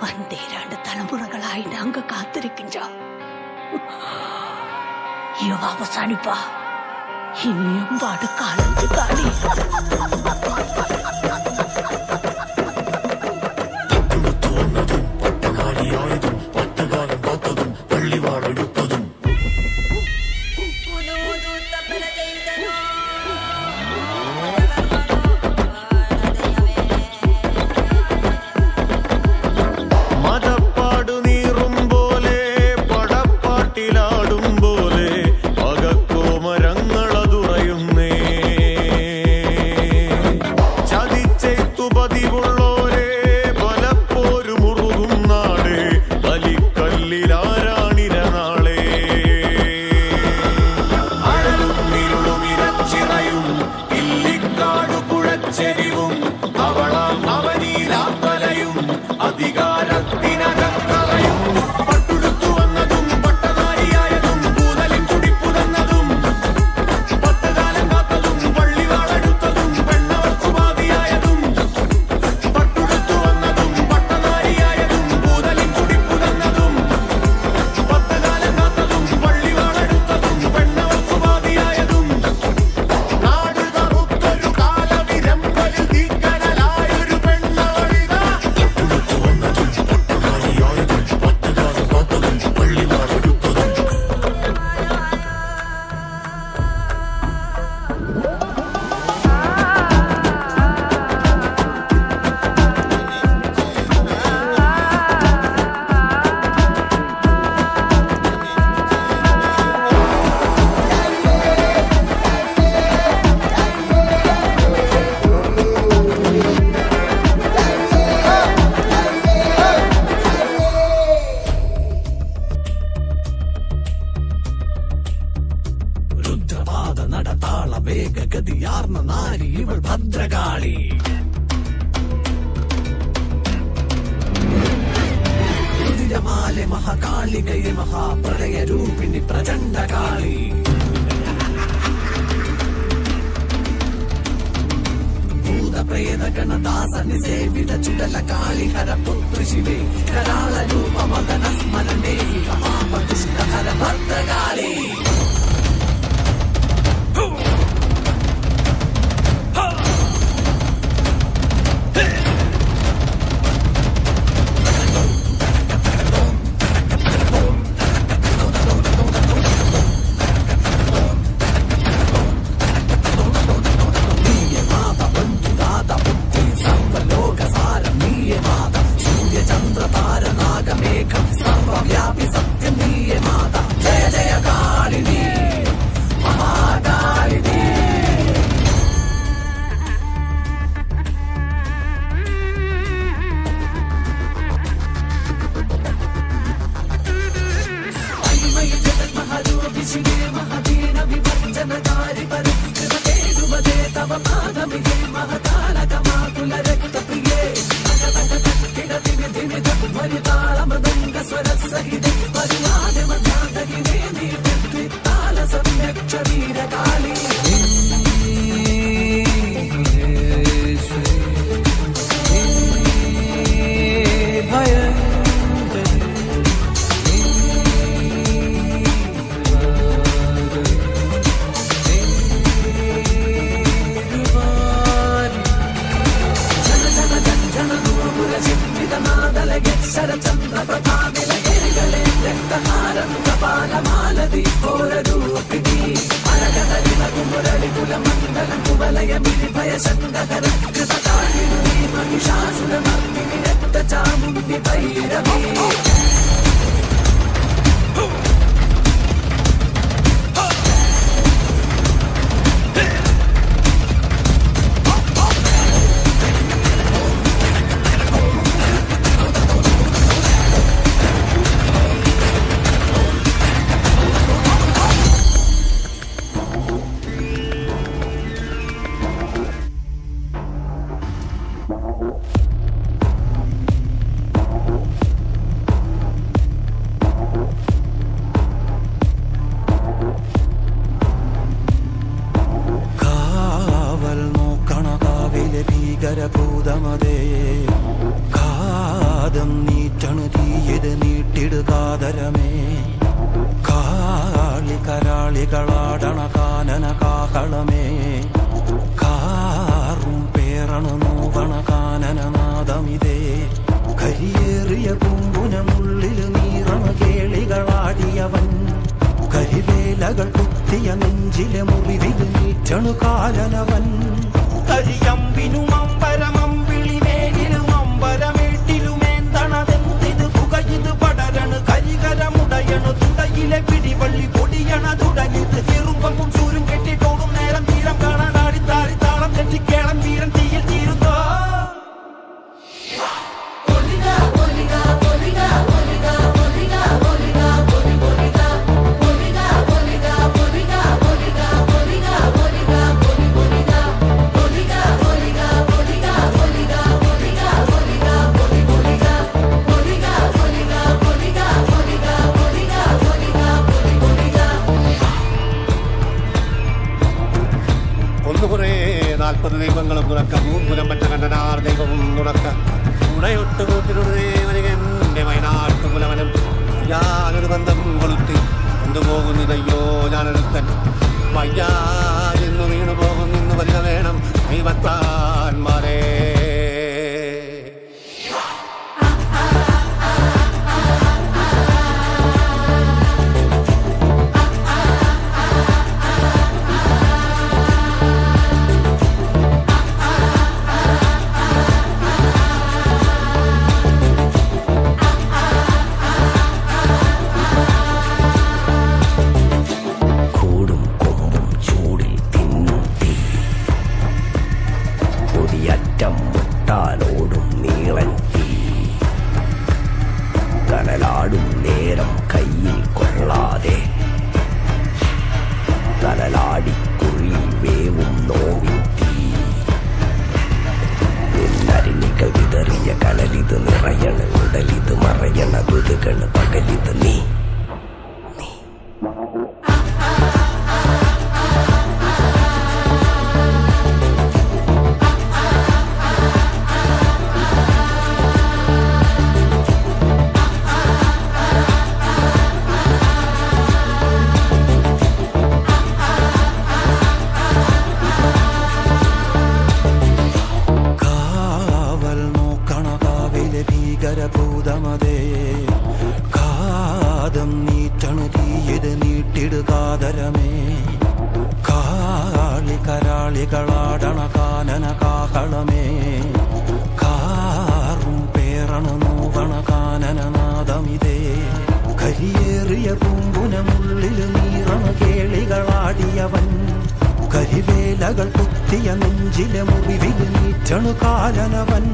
പന്തേരാണ്ട് തലമുറകളായി നാങ്ക കാത്തിരിക്കിன்றோம். ഇവ അവസാനിപ്പാ ഇനിയും പാട് കാലത്ത് കാടി. വേഗഗതിയാർന്ന നാരി ഇവൾ ഭദ്രകാളി. രുതിരമാലെ മഹാകാളികയെ മഹാപ്രളയ രൂപിണി പ്രചണ്ഡകാളി. ഭൂതപ്രേതഗണദാസനി സേവിത ചുടല കാളി ഹരപുത്രി ശിവേ കരാള രൂപ മദന സ്മരണേ മഹാപതുഷ്ടഹര ഭദ്രകാളി. പുതമതേ കാതം നീറ്റണു തീയത് നീട്ടിടുകാതരമേ കാളി കരാളികളാടണ കാനന കാകളമേ കാറും പേറണു നോവണ കാനനനാദമിതേ കരിയേറിയ പൂമ്പുനമുള്ളിൽ നീറണ കേളികളാടിയവൻ കരിവേലകൾ കുത്തിയ നെഞ്ചിലെ മുറിവിൽ നീറ്റണു കാലനവൻ കരിയമ്പിനും അമ്പരമമ്പിളിമേലിലും അമ്പരമേട്ടിലുമേന്തണതെന്തിത് പുകയിത് പടരണു കരികരമുടയണു തുടയിലെ പിടിവള്ളി പൊടിയണ തുടങ്ങിത് ചെറുമ്പും ചൂരും കെട്ടിട്ടോടും നേരം തീരം കാണാൻ ആടിത്താടി താളം തെറ്റിക്കേളം വീരൻ തീയിൽ തീരുന്നോ ദൈവങ്ങളും തുറക്ക മൂർപുരം പറ്റ കണ്ടനാർ ദൈവവും തുറക്ക ഉടയൊട്ട് കൂട്ടിനുടേവനികന്റെ വയനാട്ടുകുലവനം ഞാനൊരു ബന്ധം കൊളുത്തി കൊണ്ടുപോകുന്നതയ്യോ ഞാനൊരുത്തൻ വയ്യാതെന്നു വീണു പോകുന്നു വരിക വേണം ദൈവത്താന്മാരേ ോടും നീളൻ തീ കനലാടും നേരം കയ്യിൽ കൊള്ളാതെ കനലാടിക്കുഴി വേവും നോവിൻ തീ നിന്നരിണികൾ വിതറിയ കനലിത് നിറയണ ഉടലിത് മറയണ തുതുകണ് പകലിത് നീ ഭീകരഭൂതമതേ കാതം നീറ്റണു തീയത് നീട്ടിടുകാതരമേ കാളി കരാളികളാടണ കാനന കാകളമേ കാറും പേറണു നോവണ കാനനനാദമിതേ കരിയേറിയ പൂമ്പുനമുള്ളിൽ നീറണ കേളികളാടിയവൻ കരിവേലകൾ കുത്തിയ നെഞ്ചിലെ മുറിവിൽ നീറ്റണു കാലനവൻ